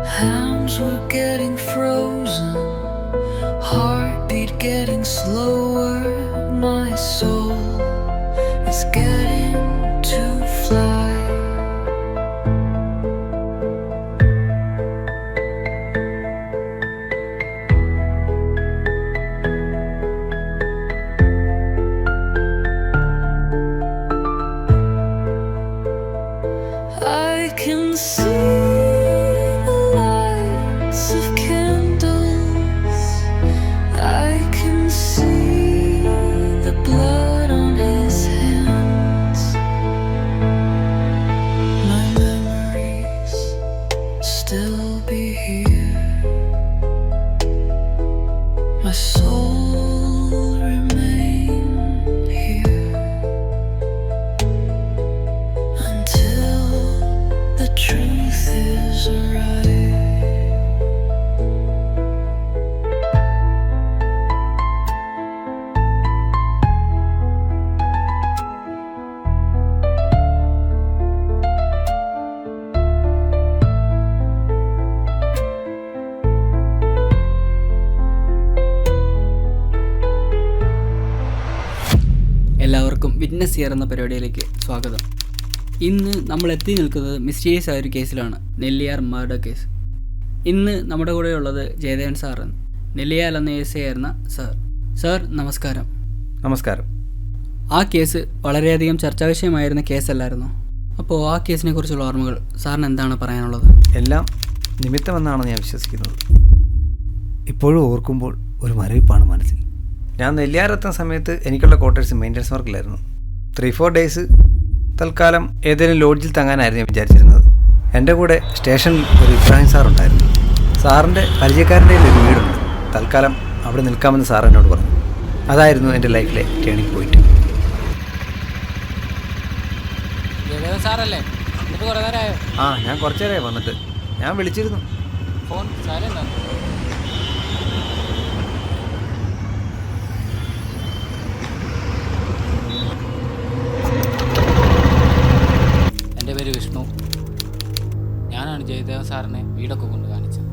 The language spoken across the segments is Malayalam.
Hands were getting frozen, heartbeat getting slower. My soul is getting to fly. I can see the lights of candles. I can see the blood on his hands. My memories still be here. My soul remain here until the truth is arrived. എല്ലാവർക്കും വിറ്റ്നസ് ഇയർ എന്ന പരിപാടിയിലേക്ക് സ്വാഗതം. ഇന്ന് നമ്മൾ എത്തി നിൽക്കുന്നത് മിസ്റ്റീരിയസ് ആയൊരു കേസിലാണ്, നെല്ലിയാർ മർഡർ കേസ്. ഇന്ന് നമ്മുടെ കൂടെ ഉള്ളത് ജയദേവൻ സാറാണ്, നെല്ലിയാൽ എന്ന എസ് ഐ ആയിരുന്ന സാർ നമസ്കാരം. നമസ്കാരം. ആ കേസ് വളരെയധികം ചർച്ചാ വിഷയമായിരുന്ന കേസല്ലായിരുന്നോ? അപ്പോൾ ആ കേസിനെ കുറിച്ചുള്ള ഓർമ്മകൾ സാറിന് എന്താണ് പറയാനുള്ളത്? എല്ലാം നിമിത്തമെന്നാണ് ഞാൻ വിശ്വസിക്കുന്നത്. ഇപ്പോഴും ഓർക്കുമ്പോൾ ഒരു മരവിപ്പാണ് മനസ്സിൽ. ഞാൻ നെല്ലിയാറെത്തുന്ന സമയത്ത് എനിക്കുള്ള ക്വാർട്ടേഴ്സ് മെയിൻ്റനൻസ് വർക്കിലായിരുന്നു. 3-4 ഡേയ്സ് തൽക്കാലം ഏതെങ്കിലും ലോഡ്ജിൽ തങ്ങാനായിരുന്നു ഞാൻ വിചാരിച്ചിരുന്നത്. എൻ്റെ കൂടെ സ്റ്റേഷനിൽ ഒരു ഇബ്രാഹിം സാറുണ്ടായിരുന്നു. സാറിൻ്റെ പരിചയക്കാരൻ്റെ ഒരു വീടുണ്ട്. തൽക്കാലം അവിടെ നിൽക്കാമെന്ന് സാർ എന്നോട് പറഞ്ഞു. അതായിരുന്നു എൻ്റെ ലൈഫിലെ ടേണിംഗ് പോയിന്റ്. ഞാൻ കുറച്ചു നേരമായി വന്നിട്ട്. ഞാൻ വിളിച്ചിരുന്നു. എൻ്റെ പേര് വിഷ്ണു. ഞാനാണ് ജയദേവ സാറിനെ വീടൊക്കെ കൊണ്ട് കാണിച്ചത്.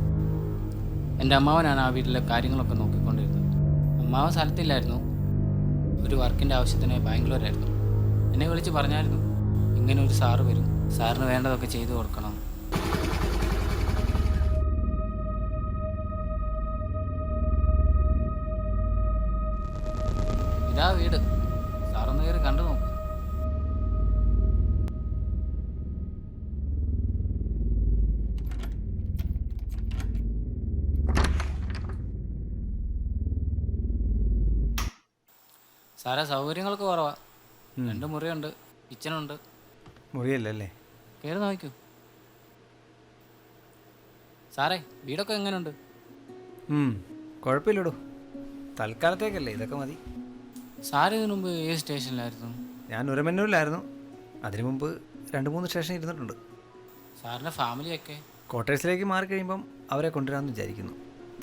എൻ്റെ അമ്മാവനാണ് ആ വീട്ടിലെ കാര്യങ്ങളൊക്കെ നോക്കിക്കൊണ്ടിരുന്നത്. അമ്മാവൻ സ്ഥലത്തില്ലായിരുന്നു, ഒരു വർക്കിൻ്റെ ആവശ്യത്തിന് ബാംഗ്ലൂരായിരുന്നു. എന്നെ വിളിച്ച് പറഞ്ഞായിരുന്നു ഇങ്ങനെ ഒരു സാറ് വരും, സാറിന് വേണ്ടതൊക്കെ ചെയ്തു കൊടുക്കണം. ഇതാ വീട്, സാറൊന്ന് കയറി കണ്ടു നോക്ക്. സാറേ, സൗകര്യങ്ങൾക്ക് കുറവാ. 2 മുറിയുണ്ട്, കിച്ചണുണ്ട്. മുറിയല്ലേ? കയറി നോക്കൂ. സാറേ, വീടൊക്കെ എങ്ങനെയുണ്ട്? കുഴപ്പമില്ലടോ, തൽക്കാലത്തേക്കല്ലേ, ഇതൊക്കെ മതി. സാറ് ഇതിനു മുമ്പ് ഏത് സ്റ്റേഷനിലായിരുന്നു? ഞാൻ ഉരമന്നൂരിലായിരുന്നു. അതിനു മുമ്പ് 2-3 സ്റ്റേഷൻ ഇരുന്നിട്ടുണ്ട്. സാറിൻ്റെ ഫാമിലിയൊക്കെ? ക്വാർട്ടേഴ്സിലേക്ക് മാറി കഴിയുമ്പം അവരെ കൊണ്ടുവരാമെന്ന് വിചാരിക്കുന്നു.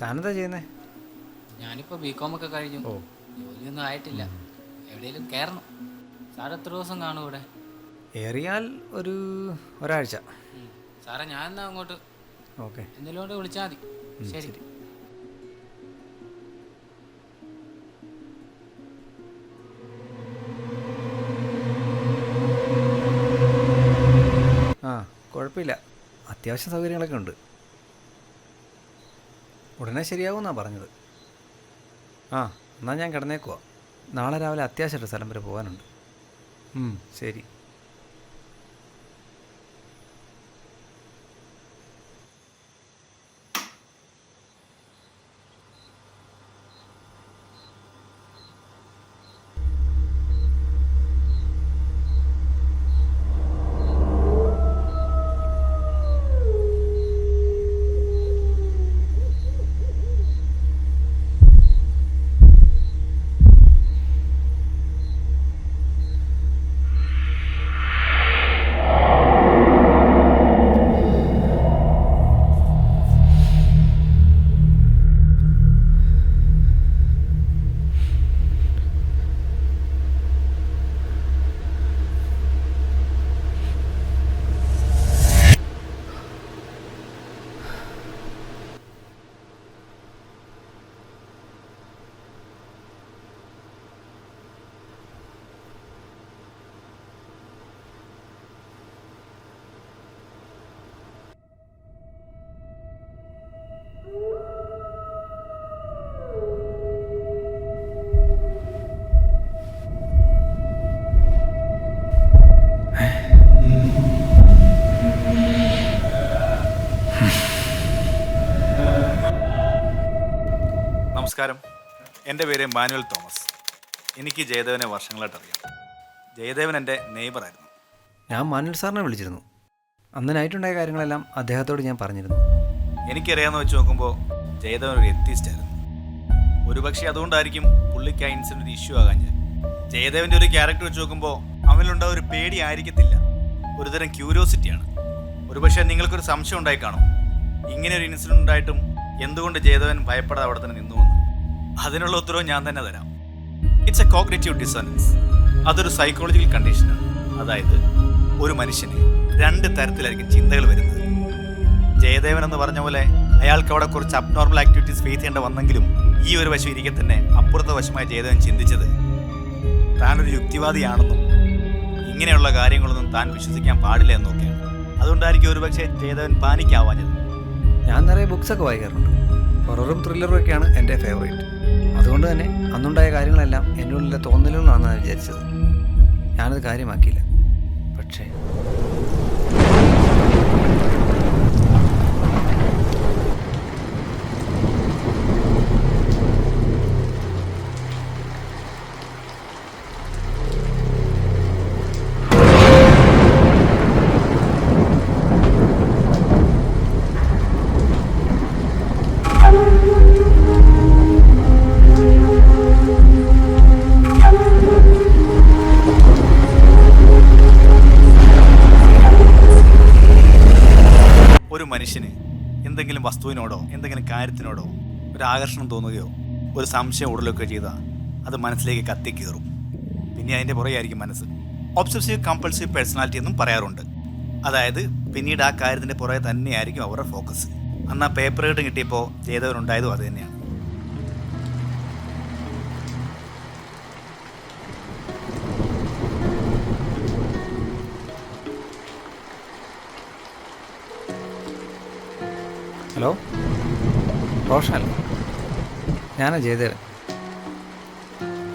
താനെന്താ ചെയ്യുന്നത്? ഞാനിപ്പോൾ BCom ഒക്കെ കഴിഞ്ഞു. ജോലിയൊന്നും ആയിട്ടില്ല, എവിടെയെങ്കിലും കയറണം. സാർ എത്ര ദിവസം കാണും ഇവിടെ? ഏറിയാൽ ഒരാഴ്ച. സാറേ, ഞാൻ എന്നാ അങ്ങോട്ട് ഓക്കെ, എന്തെങ്കിലും കൊണ്ട് വിളിച്ചാൽ മതി. ശരി. കുഴപ്പമില്ല, അത്യാവശ്യം സൗകര്യങ്ങളൊക്കെ ഉണ്ട്. ഉടനെ ശരിയാവുമെന്നാണ് പറഞ്ഞത്. എന്നാൽ ഞാൻ കിടന്നേക്കുവാ. നാളെ രാവിലെ അത്യാവശ്യമായിട്ട് സ്ഥലം വരെ പോകാനുണ്ട്. ശരി. നമസ്കാരം, എൻ്റെ പേര് മാനുവൽ തോമസ്. എനിക്ക് ജയദേവനെ വർഷങ്ങളായിട്ട് അറിയാം. ജയദേവൻ എൻ്റെ നെയ്ബറായിരുന്നു. ഞാൻ മാനുവൽ സാറിനെ വിളിച്ചിരുന്നു. അന്ന് നൈറ്റുണ്ടായ കാര്യങ്ങളെല്ലാം അദ്ദേഹത്തോട് ഞാൻ പറഞ്ഞിരുന്നു. എനിക്കറിയാമെന്ന് വെച്ച് നോക്കുമ്പോൾ ജയദേവൻ ഒരു എത്തിസ്റ്റ് ആയിരുന്നു. ഒരുപക്ഷെ അതുകൊണ്ടായിരിക്കും പുള്ളിക്ക് ആ ഇൻസിഡൻറ്റ് ഒരു ഇഷ്യൂ ആകാൻ ഞാൻ. ജയദേവൻ്റെ ഒരു ക്യാരക്ടർ വെച്ച് നോക്കുമ്പോൾ അവനിലുണ്ടായ ഒരു പേടി ആയിരിക്കത്തില്ല, ഒരുതരം ക്യൂരിയോസിറ്റിയാണ്. ഒരുപക്ഷെ നിങ്ങൾക്കൊരു സംശയം ഉണ്ടായി കാണും, ഇങ്ങനെ ഒരു ഇൻസിഡൻറ്റ് ഉണ്ടായിട്ടും എന്തുകൊണ്ട് ജയദേവൻ ഭയപ്പെടാതെ അവിടെ തന്നെ നിന്നുവെന്ന്. അതിനുള്ള ഉത്തരവ് ഞാൻ തന്നെ തരാം. It's A cognitive dissonance. അതൊരു സൈക്കോളജിക്കൽ കണ്ടീഷനാണ്. അതായത് ഒരു മനുഷ്യന് രണ്ട് തരത്തിലായിരിക്കും ചിന്തകൾ വരുന്നത്. ജയദേവൻ എന്ന് പറഞ്ഞ പോലെ അയാൾക്ക് അവിടെ കുറച്ച് അബ്നോർമൽ ആക്ടിവിറ്റീസ് ഫേസ് ചെയ്യേണ്ട വന്നെങ്കിലും ഈ ഒരു വശം ഇരിക്കെ തന്നെ അപ്പുറത്തെ വശമായി ജയദേവൻ ചിന്തിച്ചത് താനൊരു യുക്തിവാദിയാണെന്നും ഇങ്ങനെയുള്ള കാര്യങ്ങളൊന്നും താൻ വിശ്വസിക്കാൻ പാടില്ല എന്നൊക്കെയാണ്. അതുകൊണ്ടായിരിക്കും ഒരുപക്ഷെ ജയദേവൻ പാനിക്കാവാഞ്ഞത്. ഞാൻ നിറയെ ബുക്സൊക്കെ വായിക്കാറുണ്ട്. ഹൊററും ത്രില്ലറും ഒക്കെയാണ് എൻ്റെ ഫേവറേറ്റ്. അതുകൊണ്ട് തന്നെ അന്നുണ്ടായ കാര്യങ്ങളെല്ലാം എൻ്റെ ഉള്ളിലെ തോന്നലുകളാണെന്നാണ് വിചാരിച്ചത്. ഞാനത് കാര്യമാക്കിയില്ല. പക്ഷേ ഒരു മനുഷ്യന് എന്തെങ്കിലും വസ്തുവിനോടോ എന്തെങ്കിലും കാര്യത്തിനോടോ ഒരു ആകർഷണം തോന്നുകയോ ഒരു സംശയം ഉടലൊക്കെ ചെയ്താൽ അത് മനസ്സിലേക്ക് കത്തിക്കയറും. പിന്നെ അതിൻ്റെ പുറകെയായിരിക്കും മനസ്സ്. ഒബ്സസീവ് കമ്പൾസീവ് പേഴ്സണാലിറ്റി എന്നും പറയാറുണ്ട്. അതായത് പിന്നീട് ആ കാര്യത്തിൻ്റെ പുറകെ തന്നെയായിരിക്കും അവരുടെ ഫോക്കസ്. അന്ന് ആ പേപ്പർ കിട്ടും കിട്ടിയപ്പോൾ ജയദേവനുണ്ടായതും അത് തന്നെയാണ്. ഹലോ, റോഷനല്ലേ? ഞാനാ ജയദേവൻ.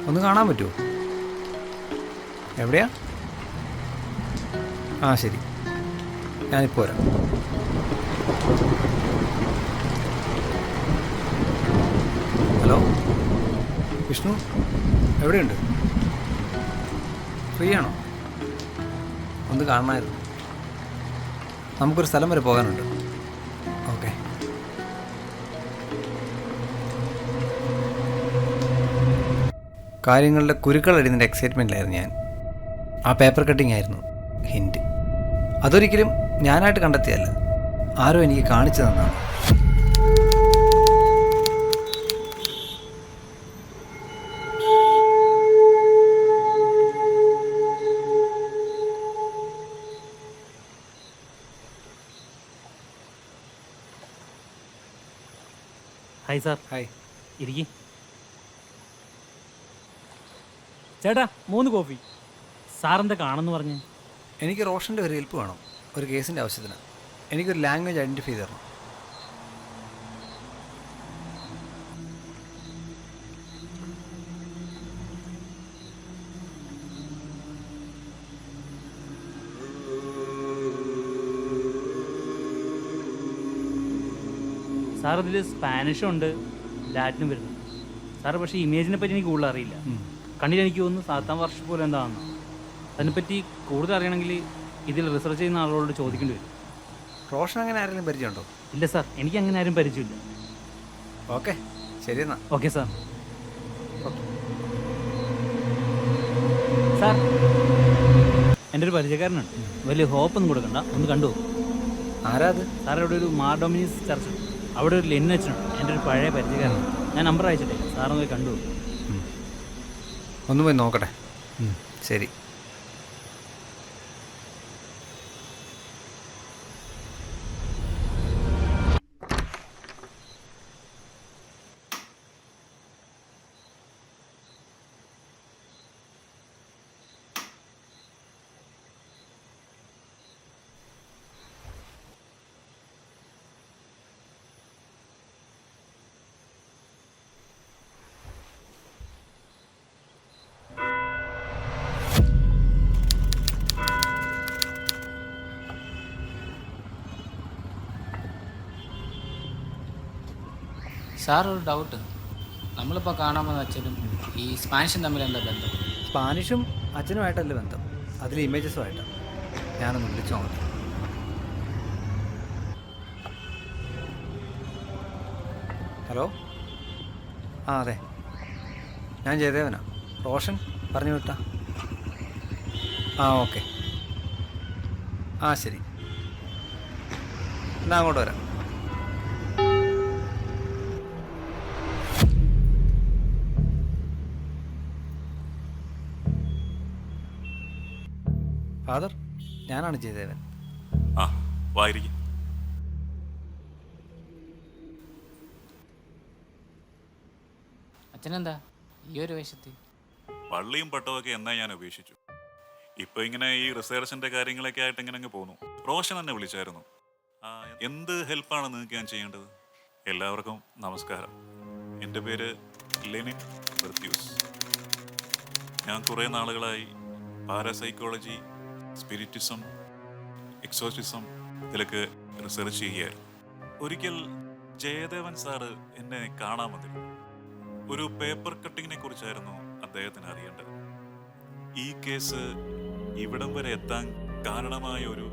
ഒന്ന് കാണാൻ പറ്റുമോ? എവിടെയാ? ആ ശരി, ഞാനിപ്പോൾ വരാം. ഹലോ വിഷ്ണു, എവിടെയുണ്ട്? ഫ്രീ ആണോ? ഒന്ന് കാണണമായിരുന്നു. നമുക്കൊരു സ്ഥലം വരെ പോകാനുണ്ട്. ഓക്കെ. കാര്യങ്ങളുടെ കുരുക്കളടിയുന്നതിൻ്റെ എക്സൈറ്റ്മെൻറ്റിലായിരുന്നു ഞാൻ. ആ പേപ്പർ കട്ടിംഗ് ആയിരുന്നു ഹിൻറ്റ്. അതൊരിക്കലും ഞാനായിട്ട് കണ്ടെത്തിയല്ല, ആരോ എനിക്ക് കാണിച്ചു തന്നാണ്. Hi sir. ഹായ്. ഇരിക്കി. ചേട്ടാ 3 കോഫി. സാറെന്താ കാണുന്നു പറഞ്ഞ്? എനിക്ക് റോഷൻ്റെ ഒരു ഹെൽപ്പ് വേണം, ഒരു കേസിൻ്റെ ആവശ്യത്തിന്. എനിക്കൊരു ലാംഗ്വേജ് ഐഡൻറ്റിഫൈ തരണം. സാർ ഇതിൽ സ്പാനിഷും ഉണ്ട്, ലാറ്റിനും വരുന്നു. സാറ് പക്ഷേ ഇമേജിനെ പറ്റി എനിക്ക് കൂടുതൽ അറിയില്ല. കണ്ടിട്ട് എനിക്ക് തോന്നുന്നു 7-ാം വർഷം പോലെ എന്താണെന്ന്. അതിനെപ്പറ്റി കൂടുതൽ അറിയണമെങ്കിൽ ഇതിൽ റിസർച്ച് ചെയ്യുന്ന ആളോട് ചോദിക്കേണ്ടി വരും. റോഷൻ അങ്ങനെ ആരെങ്കിലും പരിചയമുണ്ടോ? ഇല്ല സാർ, എനിക്ക് അങ്ങനെ ആരും പരിചയമില്ല. ഓക്കെ, ശരി എന്നാൽ. Okay sir. സാർ, എൻ്റെ ഒരു പരിചയക്കാരനുണ്ട്. വലിയ ഹോപ്പൊന്നും കൊടുക്കണ്ട, ഒന്ന് കണ്ടു. ആരാ അത്? സാർ ഇവിടെ ഒരു മാർഡോമിനീസ് ചർച്ച് ഉണ്ട്, അവിടെ ഒരു ലെന്നച്ചുണ്ട്. എൻ്റെ ഒരു പഴയ പരിചയക്കാരനാണ്. ഞാൻ നമ്പർ അയച്ചിട്ടേ, സാറൊന്ന് പോയി കണ്ടു. ഒന്ന് പോയി നോക്കട്ടെ. ശരി. സാർ ഒരു ഡൗട്ട്, നമ്മളിപ്പോൾ കാണാൻ വന്ന അച്ഛനും ഈ സ്പാനിഷും തമ്മിൽ എന്താ ബന്ധം? സ്പാനിഷും അച്ഛനുമായിട്ടല്ല ബന്ധം, അതിൽ ഇമേജസുമായിട്ടാണ്. ഞാനൊന്ന് വിളിച്ചു നോക്കാം. ഹലോ, ആ അതെ, ഞാൻ ജയദേവനാ. റോഷൻ പറഞ്ഞു വിട്ടാ. ആ ഓക്കെ, ആ ശരി, എന്നാ അങ്ങോട്ട് വരാം. ഫാദർ, ഞാനാണ് ജയദേവൻ. ആ വായിരിക്കും. അച്ഛനെന്താ ഈ ഒരു വേഷത്തിൽ? പള്ളിയും പട്ടമൊക്കെ എന്നാ ഞാൻ ഉപേക്ഷിച്ചു. ഇപ്പൊ ഇങ്ങനെ ഈ റിസർച്ചിന്റെ കാര്യങ്ങളൊക്കെ ആയിട്ട് ഇങ്ങനെ അങ്ങ് പോന്നു. റോഷൻ എന്നെ വിളിച്ചായിരുന്നു. എന്ത് ഹെൽപ്പാണ് നിങ്ങൾക്ക് ഞാൻ ചെയ്യേണ്ടത്? എല്ലാവർക്കും നമസ്കാരം. എൻ്റെ പേര് ലെനിൻ ബർത്യൂസ്. ഞാൻ കുറേ നാളുകളായി പാരാസൈക്കോളജി, സ്പിരിറ്റിസം, എക്സോസിസം ഇതിലൊക്കെ റിസർച്ച് ചെയ്യുകയായിരുന്നു. ഒരിക്കൽ ജയദേവൻ സാറ് എന്നെ കാണാൻ വന്നിരുന്നു. ഒരു പേപ്പർ കട്ടിങ്ങിനെ കുറിച്ചായിരുന്നു അദ്ദേഹത്തിന് അറിയേണ്ടത്. ഈ കേസ് ഇവിടം വരെ എത്താൻ കാരണമായ ഒരു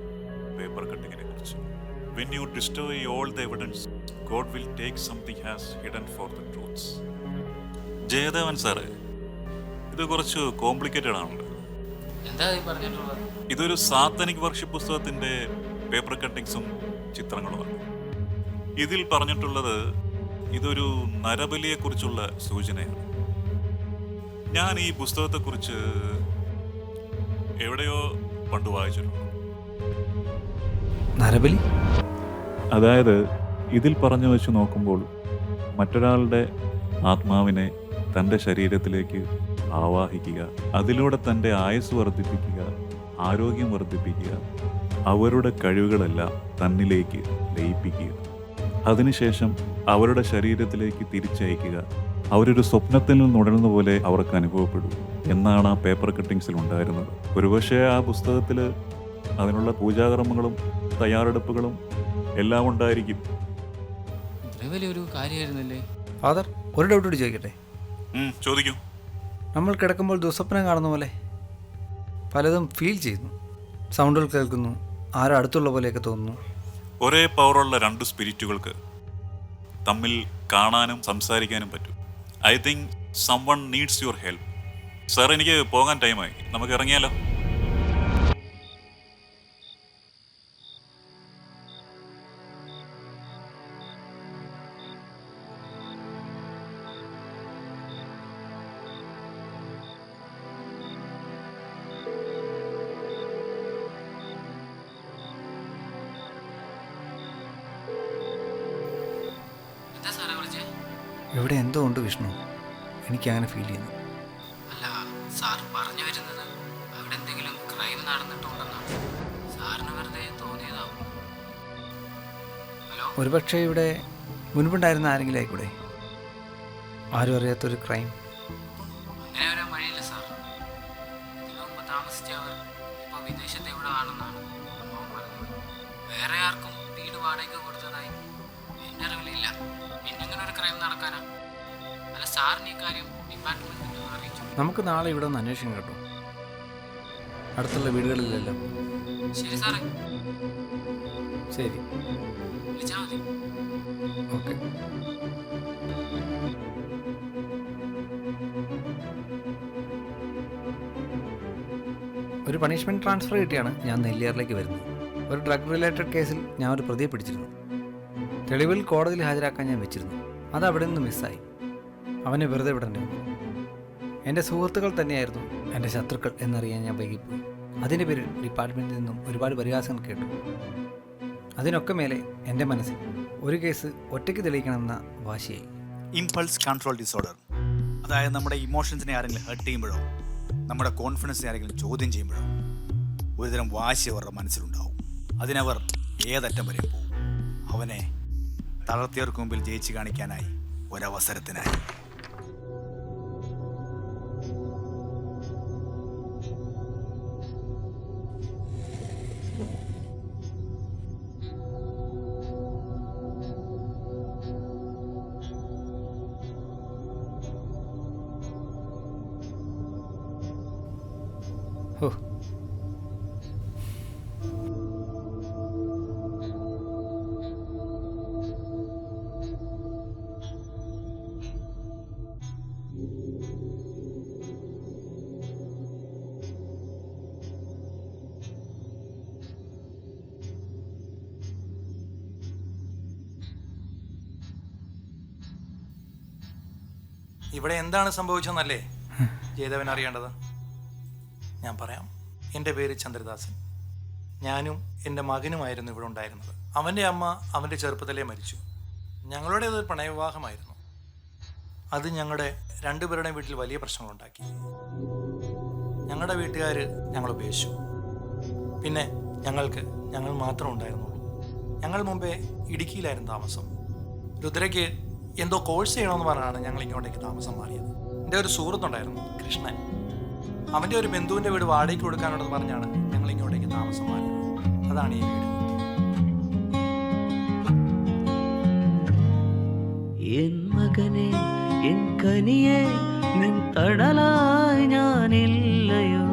പേപ്പർ കട്ടിങ്ങിനെ കുറിച്ച്. When you destroy all the evidence, God will take something has hidden for the truths. Jayadevan sir, ഇത് കുറച്ച് കോംപ്ലിക്കേറ്റഡ് ആണല്ലോ. എന്താ ഈ പറഞ്ഞിട്ടുള്ളത്? ഇതൊരു സാത്തനിക് വർഷിപ്പ് പുസ്തകത്തിന്റെ പേപ്പർ കട്ടിങ്സും ചിത്രങ്ങളുമാണ്. ഇതിൽ പറഞ്ഞിട്ടുള്ളത് ഇതൊരു നരബലിയെക്കുറിച്ചുള്ള സൂചനയാണ്. ഞാൻ ഈ പുസ്തകത്തെക്കുറിച്ച് എവിടെയോ പണ്ട് വായിച്ചിട്ടുണ്ട്. നരബലി? അതായത് ഇതിൽ പറഞ്ഞു വെച്ച് നോക്കുമ്പോൾ മറ്റൊരാളുടെ ആത്മാവിനെ തൻ്റെ ശരീരത്തിലേക്ക് ആവാഹിക്കുക, അതിലൂടെ തൻ്റെ ആയുസ് വർദ്ധിപ്പിക്കുക, ആരോഗ്യം വർദ്ധിപ്പിക്കുക, അവരുടെ കഴിവുകളെല്ലാം തന്നിലേക്ക് ലയിപ്പിക്കുക, അതിനുശേഷം അവരുടെ ശരീരത്തിലേക്ക് തിരിച്ചയക്കുക, അവരൊരു സ്വപ്നത്തിൽ നിന്ന് ഉണരുന്ന പോലെ അവർക്ക് അനുഭവപ്പെടും എന്നാണ് ആ പേപ്പർ കട്ടിങ്സിൽ ഉണ്ടായിരുന്നത്. ഒരുപക്ഷെ ആ പുസ്തകത്തിൽ അതിനുള്ള പൂജാകർമ്മങ്ങളും തയ്യാറെടുപ്പുകളും എല്ലാം ഉണ്ടായിരിക്കും. ഇത്ര വലിയൊരു കാര്യമായിരുന്നല്ലേ? ഫാദർ, ഒരു ഡൗട്ട് കൂടി ചോദിക്കട്ടെ? ചോദിക്കൂ. നമ്മൾ കിടക്കുമ്പോൾ ദുസ്വപ്നം കാണുന്ന പോലെ പലതും ഫീൽ ചെയ്യുന്നു, സൗണ്ടുകൾ കേൾക്കുന്നു, ആരോ അടുത്തുള്ള പോലെയൊക്കെ തോന്നുന്നു. ഒരേ പവറുള്ള രണ്ട് സ്പിരിറ്റുകൾക്ക് തമ്മിൽ കാണാനും സംസാരിക്കാനും പറ്റും. I think someone needs your help. Sir, എനിക്ക് പോകാൻ ടൈമായി, നമുക്ക് ഇറങ്ങിയാലോ? എന്താ സാറേ വിളിച്ചേ? ഇവിടെ എന്തോ ഉണ്ട് വിഷ്ണു, എനിക്കങ്ങനെ ഫീൽ ചെയ്യുന്നു. അല്ല, സാർ പറഞ്ഞു വരുന്നത് അവിടെ എന്തെങ്കിലും ക്രൈം നടന്നിട്ടുണ്ടെന്നാണ്. സാറിന് വെറുതെ തോന്നിയതാവും. ഹലോ, ഒരുപക്ഷെ ഇവിടെ മുൻപുണ്ടായിരുന്ന ആരെങ്കിലും ആയിക്കൂടെ? ആരും അറിയാത്തൊരു ക്രൈം. അങ്ങനെ വരാൻ വഴിയില്ല സാർ. ഇതിനു മുമ്പ് താമസിച്ചവർ ഇപ്പോൾ വിദേശത്ത് എവിടെ ആണെന്നാണ് അമ്മാവൻ പറഞ്ഞത്. വേറെ ആർക്കും വീട് വാടകയ്ക്ക് കൊടുത്തതായി എൻ്റെ അറിവിലില്ല. പിന്നെങ്ങനെ ഒരു ക്രൈം നടക്കാനാ? അല്ല, സാറിന് ഈ കാര്യം ഡിപ്പാർട്ട്മെന്റിൽ അറിയിച്ചു? നമുക്ക് നാളെ ഇവിടെ ഒന്ന് അന്വേഷിക്കണം കേട്ടോ, അടുത്തുള്ള വീടുകളിലെല്ലാം. ശരി സാറേ, ശരി, വിളിച്ചാൽ മതി. ഓക്കെ. ഒരു പണിഷ്മെൻറ്റ് ട്രാൻസ്ഫർ കിട്ടിയാണ് ഞാൻ നെല്ലിയാറിലേക്ക് വരുന്നത്. ഒരു ഡ്രഗ് റിലേറ്റഡ് കേസിൽ ഞാൻ ഒരു പ്രതിയെ പിടിച്ചിരുന്നു. തെളിവിൽ കോടതിയിൽ ഹാജരാക്കാൻ ഞാൻ വെച്ചിരുന്നു. അത് അവിടെ നിന്ന് മിസ്സായി. അവനെ വെറുതെ വിടേണ്ടി വന്നു. എൻ്റെ സുഹൃത്തുക്കൾ തന്നെയായിരുന്നു എൻ്റെ ശത്രുക്കൾ എന്നറിയാൻ ഞാൻ വൈകിപ്പോയി. അതിൻ്റെ പേരിൽ ഡിപ്പാർട്ട്മെൻറ്റിൽ നിന്നും ഒരുപാട് പരിഹാസങ്ങൾ കേട്ടു. അതിനൊക്കെ മേലെ എൻ്റെ മനസ്സിൽ ഒരു കേസ് ഒറ്റയ്ക്ക് തെളിയിക്കണമെന്ന വാശിയായി. ഇമ്പൾസ് കൺട്രോൾ ഡിസോർഡർ, അതായത് നമ്മുടെ ഇമോഷൻസിനെ ആരെങ്കിലും ഹർട്ട് ചെയ്യുമ്പോഴോ നമ്മുടെ കോൺഫിഡൻസിനെ ആരെങ്കിലും ചോദ്യം ചെയ്യുമ്പോഴോ ഒരുതരം വാശി അവരുടെ മനസ്സിലുണ്ടാവും. അതിനവർ ഏതറ്റം വരെ പോകും. അവനെ തളർത്തിയവർക്ക് മുമ്പിൽ ജയിച്ച് കാണിക്കാനായി ഒരവസരത്തിനായി. ഓ, ഇവിടെ എന്താണ് സംഭവിച്ചതെന്നല്ലേ ജയദേവൻ അറിയേണ്ടത്? ഞാൻ പറയാം. എൻ്റെ പേര് ചന്ദ്രദാസൻ. ഞാനും എൻ്റെ മകനുമായിരുന്നു ഇവിടെ ഉണ്ടായിരുന്നത്. അവൻ്റെ അമ്മ അവൻ്റെ ചെറുപ്പത്തിലേ മരിച്ചു. ഞങ്ങളുടേതൊരു പ്രണയവിവാഹമായിരുന്നു. അത് ഞങ്ങളുടെ രണ്ടുപേരുടെയും വീട്ടിൽ വലിയ പ്രശ്നങ്ങളുണ്ടാക്കി. ഞങ്ങളുടെ വീട്ടുകാർ ഞങ്ങൾ ഉപേക്ഷിച്ചു. പിന്നെ ഞങ്ങൾ മാത്രം ഉണ്ടായിരുന്നുള്ളൂ. ഞങ്ങൾ മുമ്പേ ഇടുക്കിയിലായിരുന്നു താമസം. രുദ്രയ്ക്ക് എന്തോ കോഴ്സ് ചെയ്യണമെന്ന് പറഞ്ഞാണ് ഞങ്ങൾ ഇങ്ങോട്ടേക്ക് താമസം മാറിയത്. എൻ്റെ ഒരു സുഹൃത്തുണ്ടായിരുന്നു, കൃഷ്ണൻ. അവൻ്റെ ഒരു ബന്ധുവിൻ്റെ വീട് വാടകയ്ക്ക് കൊടുക്കാനുണ്ടെന്ന് പറഞ്ഞാണ് ഞങ്ങൾ ഇങ്ങോട്ടേക്ക് താമസം മാറിയത്. അതാണ് ഈ വീട്. എൻ മകനെ, എൻ കനിയെ, നിൻ തടലായി ഞാനില്ലയോ?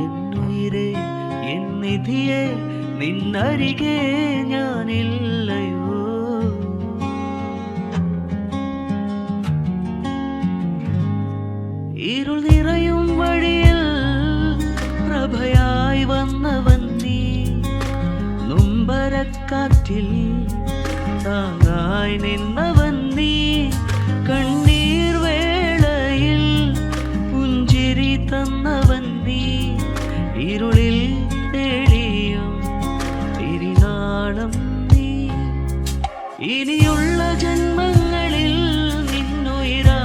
എന്നുയിരെ, എൻ നിധിയെ, നിന്നരികെ ഞാനില്ലയോ? ഇരുൾ നിറയും വഴിയിൽ പ്രഭയായി വന്നവൻ നീ, നൊമ്പരക്കാറ്റിൽ താങ്ങായി നിന്നവൻ നീ, കണ്ണീർ വേളയിൽ പുഞ്ചിരി തന്നവൻ നീ, ഇരുളിൽ തേടിയും തിരിനാളം നീ. ഇനിയുള്ള ജന്മങ്ങളിൽ നിന്നുയിരായിരിക്കാം,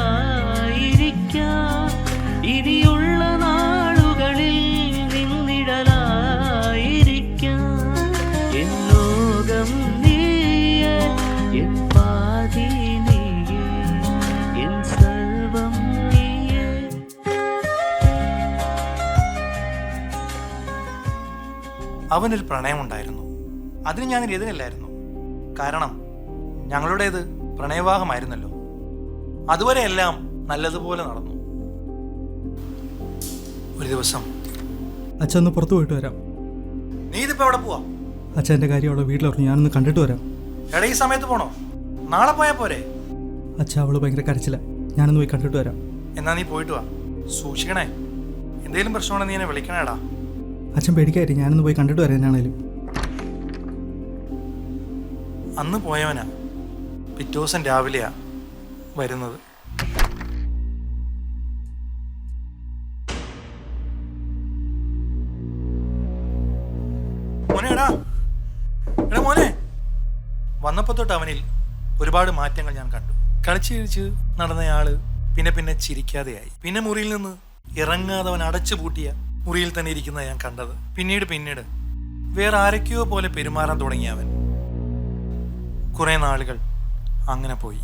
ഇനിയുള്ള നാളുകളിൽ നിന്നിടലായിരിക്കാം. എൻ ലോകം നീയേ, എൻ പാതി നീയേ, എൻ സർവം നീയേ. അവനൊരു പ്രണയമുണ്ടായിരുന്നു. അതിന് ഞാൻ എതിരല്ലായിരുന്നു. കാരണം ഞങ്ങളുടേത് പ്രണയവിവാഹമായിരുന്നല്ലോ. അതുവരെ എല്ലാം നല്ലതുപോലെ നടന്നു. ഒരു ദിവസം, അച്ഛൻ ഒന്ന് പുറത്തു പോയിട്ട് വരാം. നീ ഇതിപ്പോ എവിടെ പോവാ? അച്ഛൻ്റെ കാര്യം അവിടെ വീട്ടിലുറങ്ങി, ഞാനൊന്ന് കണ്ടിട്ട് വരാം. എടാ, ഈ സമയത്ത് പോണോ? നാളെ പോയാൽ പോരെ? അച്ഛൻ അവള് ഭയങ്കര കരച്ചില്ല, ഞാനൊന്ന് പോയി കണ്ടിട്ട് വരാം. എന്നാ നീ പോയിട്ട് വാ. സൂക്ഷിക്കണേ. എന്തെങ്കിലും പ്രശ്നമാണെങ്കിൽ നീ എന്നെ വിളിക്കണേടാ. അച്ഛൻ പേടിക്കാരി, ഞാനൊന്ന് പോയി കണ്ടിട്ട് വരാം. എന്നാണേലും അന്ന് പോയവനാ പിറ്റേ ദിവസം രാവിലെയാ വരുന്നത്. മോനെ, എടാ മോനെ. വന്നപ്പോ തൊട്ട് അവനിൽ ഒരുപാട് മാറ്റങ്ങൾ ഞാൻ കണ്ടു. കളിച്ച് ചിരിച്ച് നടന്നയാള് പിന്നെ ചിരിക്കാതെയായി. പിന്നെ മുറിയിൽ നിന്ന് ഇറങ്ങാതെ അവൻ അടച്ചു പൂട്ടിയ മുറിയിൽ തന്നെ ഇരിക്കുന്ന ഞാൻ കണ്ടത്. പിന്നീട് വേറെ ആരൊക്കെയോ പോലെ പെരുമാറാൻ തുടങ്ങി അവൻ. കുറെ നാളുകൾ അങ്ങനെ പോയി.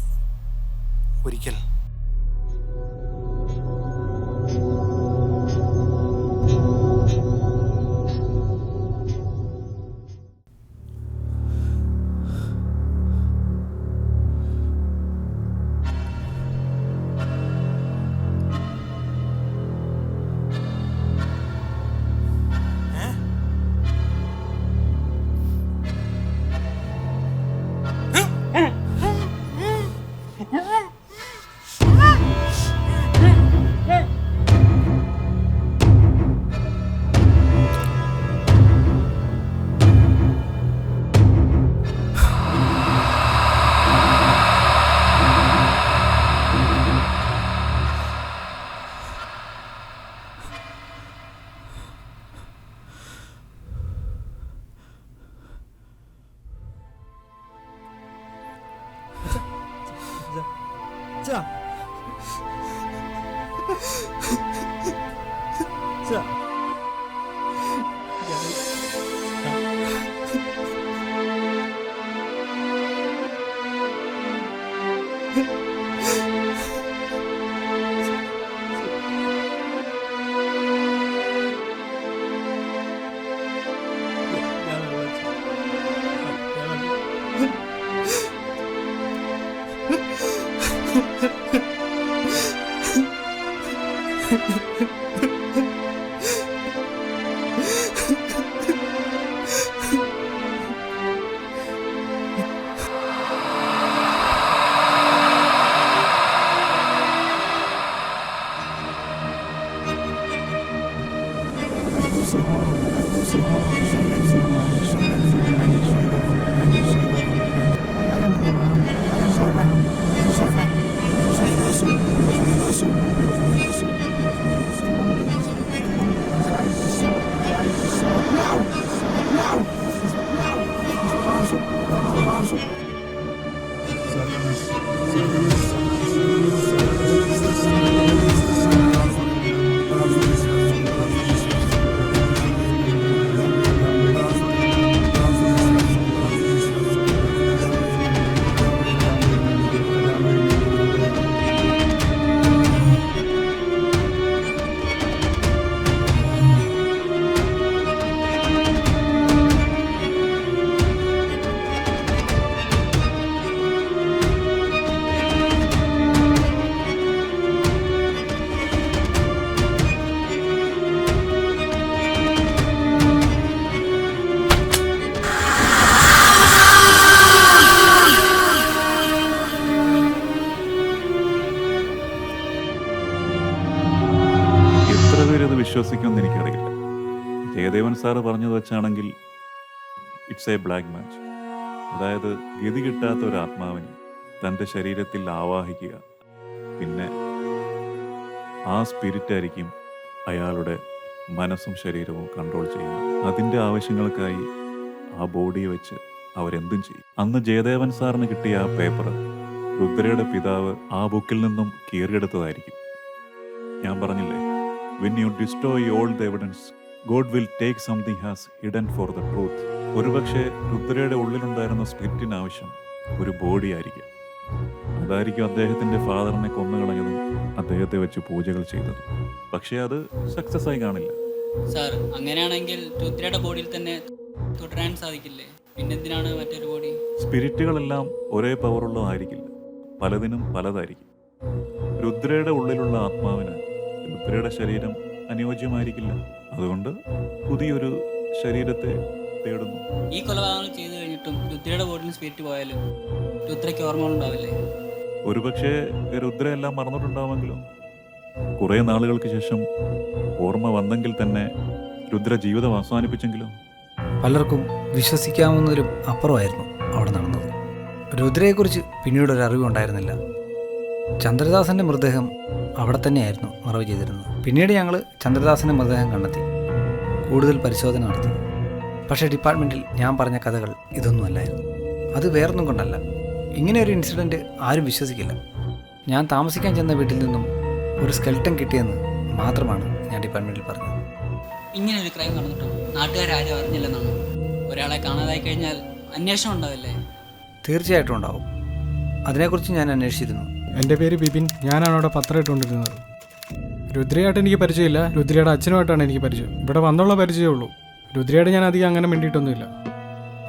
ഒരിക്കൽ എത്ര പേരത് വിശ്വസിക്കുമെന്ന് എനിക്കറിയില്ല. ജയദേവൻ സാറ് പറഞ്ഞത് വെച്ചാണെങ്കിൽ ഇറ്റ്സ് എ ബ്ലാക്ക് മാച്ച്. അതായത് ഗതി കിട്ടാത്ത ഒരു ആത്മാവിനെ തൻ്റെ ശരീരത്തിൽ ആവാഹിക്കുക, പിന്നെ ആ സ്പിരിറ്റ് ആയിരിക്കും അയാളുടെ മനസ്സും ശരീരവും കൺട്രോൾ ചെയ്യുന്നത്. അതിൻ്റെ ആവശ്യങ്ങൾക്കായി ആ ബോഡിയെ വെച്ച് അവരെന്തും ചെയ്യും. അന്ന് ജയദേവൻ സാറിന് കിട്ടിയ ആ പേപ്പർ രുദ്രയുടെ പിതാവ് ആ ബുക്കിൽ നിന്നും കീറിയെടുത്തതായിരിക്കും. ഞാൻ പറഞ്ഞില്ലേ, when you destroy all the evidence, God will take something has hidden for the truth. ഒരുപക്ഷെ രുദ്രയുടെ ഉള്ളിലുണ്ടായിരുന്ന സ്പിരിറ്റിന് ആവശ്യം ഒരു ബോഡി ആയിരിക്കും. അതായിരിക്കും അദ്ദേഹത്തിൻ്റെ ഫാദറിനെ കൊന്നുകളഞ്ഞതും അദ്ദേഹത്തെ വെച്ച് പൂജകൾ ചെയ്തതും. പക്ഷേ അത് സക്സസ് ആയി കാണില്ല. സാർ, അങ്ങനെയാണെങ്കിൽ രുദ്രയുടെ ബോഡിയിൽ തന്നെ തുടരാൻ സാധിക്കില്ലേ? പിന്നെന്തിനാണ് മറ്റൊരു ബോഡി? സ്പിരിറ്റുകളെല്ലാം ഒരേ പവറുള്ളതായിരിക്കില്ല, പലതിനും പലതായിരിക്കും. രുദ്രയുടെ ഉള്ളിലുള്ള ആത്മാവിന് രുദ്രയുടെ ശരീരം അനുയോജ്യമായിരിക്കില്ല. അതുകൊണ്ട് പുതിയൊരു ശരീരത്തെ തേടുന്നു. ഈ കൊലപാതകങ്ങൾ ചെയ്തു കഴിഞ്ഞിട്ടും രുദ്രയുടെ ബോഡിയിൽ സ്പിരിറ്റ് പോയാലും രുദ്രയ്ക്ക് ഓർമ്മകളുണ്ടാവില്ലേ? ഒരുപക്ഷെ രുദ്ര എല്ലാം മറന്നിട്ടുണ്ടാവുമെങ്കിലും കുറേ നാളുകൾക്ക് ശേഷം ഓർമ്മ വന്നെങ്കിൽ തന്നെ രുദ്ര ജീവിതം അവസാനിപ്പിച്ചെങ്കിലും. പലർക്കും വിശ്വസിക്കാവുന്നതിലും അപ്പുറമായിരുന്നു അവിടെ നടന്നത്. രുദ്രയെക്കുറിച്ച് പിന്നീട് ഒരു അറിവുണ്ടായിരുന്നില്ല. ചന്ദ്രദാസൻ്റെ മൃതദേഹം അവിടെ തന്നെയായിരുന്നു മറവ് ചെയ്തിരുന്നത്. പിന്നീട് ഞങ്ങൾ ചന്ദ്രദാസൻ്റെ മൃതദേഹം കണ്ടെത്തി, കൂടുതൽ പരിശോധന നടത്തി. പക്ഷേ ഡിപ്പാർട്ട്മെൻറ്റിൽ ഞാൻ പറഞ്ഞ കഥകൾ ഇതൊന്നുമല്ലായിരുന്നു. അത് വേറൊന്നും കൊണ്ടല്ല, ഇങ്ങനെ ഒരു ഇൻസിഡൻറ്റ് ആരും വിശ്വസിക്കില്ല. ഞാൻ താമസിക്കാൻ ചെന്ന വീട്ടിൽ നിന്നും ഒരു സ്കെൽട്ടൻ കിട്ടിയെന്ന് മാത്രമാണ് ഞാൻ ഡിപ്പാർട്ട്മെൻറ്റിൽ പറഞ്ഞത്. ഇങ്ങനെ ഒരു ക്രൈം നടന്നിട്ടും നാട്ടുകാരും അറിഞ്ഞില്ലെന്നാണ്. ഒരാളെ കാണാതായി കഴിഞ്ഞാൽ അന്വേഷണം ഉണ്ടാവില്ലേ? തീർച്ചയായിട്ടും ഉണ്ടാവും. അതിനെക്കുറിച്ച് ഞാൻ അന്വേഷിച്ചിരുന്നു. എൻ്റെ പേര് ബിപിൻ. ഞാനാണ് അവിടെ പത്രം ഇട്ടുകൊണ്ടിരുന്നത്. രുദ്രയായിട്ട് എനിക്ക് പരിചയമില്ല, രുദ്രയുടെ അച്ഛനുമായിട്ടാണ് എനിക്ക് പരിചയം. ഇവിടെ വന്നുള്ള പരിചയമേ ഉള്ളൂ. രുദ്രയുടെ ഞാൻ അധികം അങ്ങനെ മിണ്ടിയിട്ടൊന്നുമില്ല.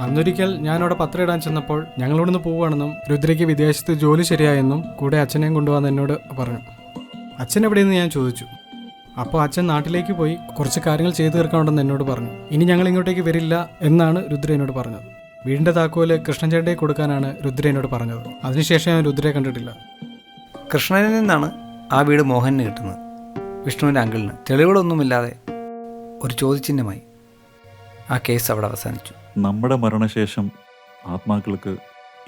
അന്നൊരിക്കൽ ഞാനവിടെ പത്രം ഇടാൻ ചെന്നപ്പോൾ ഞങ്ങളിവിടുന്ന് പോവുകയാണെന്നും രുദ്രയ്ക്ക് വിദേശത്ത് ജോലി ശരിയായെന്നും കൂടെ അച്ഛനെയും കൊണ്ടുവന്ന് എന്നോട് പറഞ്ഞു. അച്ഛൻ എവിടെയെന്ന് ഞാൻ ചോദിച്ചു. അപ്പോൾ അച്ഛൻ നാട്ടിലേക്ക് പോയി കുറച്ച് കാര്യങ്ങൾ ചെയ്തു തീർക്കാനുണ്ടെന്ന് എന്നോട് പറഞ്ഞു. ഇനി ഞങ്ങൾ ഇങ്ങോട്ടേക്ക് വരില്ല എന്നാണ് രുദ്ര എന്നോട് പറഞ്ഞത്. വീടിൻ്റെ താക്കോല് കൃഷ്ണൻചേട്ടയെ കൊടുക്കാനാണ് രുദ്ര എന്നോട് പറഞ്ഞത്. അതിനുശേഷം ഞാൻ രുദ്രയെ കണ്ടിട്ടില്ല. കൃഷ്ണനിൽ നിന്നാണ് ആ വീട് മോഹന് കിട്ടുന്നത്. വിഷ്ണുവിൻ്റെ അങ്കിളിന് തെളിവുകളൊന്നുമില്ലാതെ ഒരു ചോദ്യചിഹ്നമായി ആ കേസ് അവിടെ അവസാനിച്ചു. നമ്മുടെ മരണശേഷം ആത്മാക്കൾക്ക്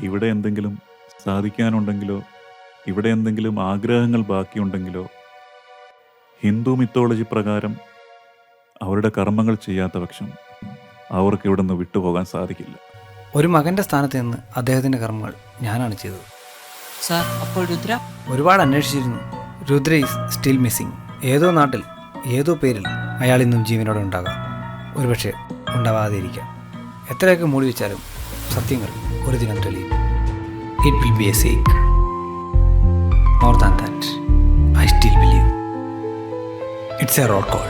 ഇവിടെ എന്തെങ്കിലും സാധിക്കാനുണ്ടെങ്കിലോ ഇവിടെ എന്തെങ്കിലും ആഗ്രഹങ്ങൾ ബാക്കിയുണ്ടെങ്കിലോ ഹിന്ദു മിത്തോളജി പ്രകാരം അവരുടെ കർമ്മങ്ങൾ ചെയ്യാത്ത പക്ഷം അവർക്ക് ഇവിടെ നിന്ന് വിട്ടുപോകാൻ സാധിക്കില്ല. ഒരു മകൻ്റെ സ്ഥാനത്ത് നിന്ന് അദ്ദേഹത്തിൻ്റെ കർമ്മങ്ങൾ ഞാനാണ് ചെയ്തത്. സാർ, അപ്പോൾ രുദ്ര? ഒരുപാട് അന്വേഷിച്ചിരുന്നു. Rudra is still missing. ഏതോ നാട്ടിൽ ഏതോ പേരിൽ അയാൾ ഇന്നും ജീവനോടെ ഉണ്ടാകാം, ഒരുപക്ഷെ ഉണ്ടാവാതിരിക്കാം. എത്രയൊക്കെ മൂടി വെച്ചാലും സത്യങ്ങൾ ഒരു ദിനം തെളിയും. It will be A sake. More than that, I still believe. It's A road call.